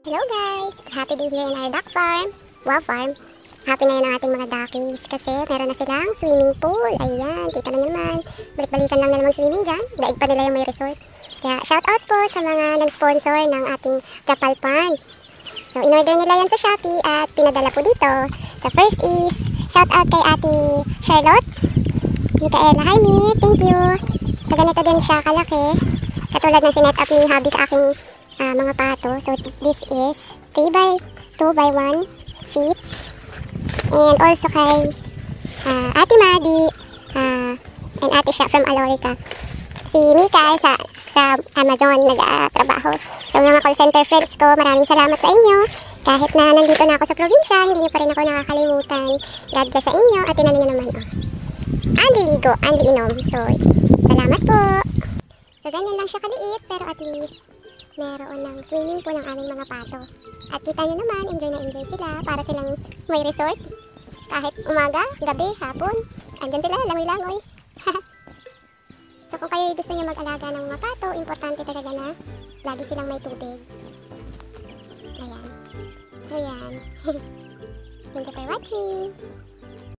Hello guys! Happy day here in our duck farm. Wow farm. Happy na yun ang ating mga duckies kasi meron na silang swimming pool. Ayan, kita na naman. Balik-balikan lang na namang swimming dyan. Daig pa nila yung may resort. Kaya shout out po sa mga nag-sponsor ng ating Rapal Pond. So in-order nila yan sa Shopee at pinadala po dito. So first is shout out kay Ate Charlotte Micaela. Hi Mi, thank you. So ganito din siya kalaki. Katulad ng sinet up ni Habi sa aking mga pato. So this is 3 by 2 by 1 feet. And also kay Ate Madi and Ate Sha from Alorica. Si Mika sa Amazon nag-trabaho. So mga call center friends ko, maraming salamat sa inyo. Kahit na nandito na ako sa probinsya, hindi niyo pa rin ako nakakalimutan. God bless sa inyo at tinanong niyo naman. Andy Ligo, Andy Inom. So salamat po. So ganyan lang siya kaliit pero at least meron ng swimming pool ng aming mga pato. At kita nyo naman, enjoy na enjoy sila para silang may resort. Kahit umaga, gabi, hapon, andyan sila, langoy-langoy. So kung kayo gusto nyo mag-alaga ng mga pato, importante talaga na lagi silang may tubig. Ayan. So yan. Thank you for watching.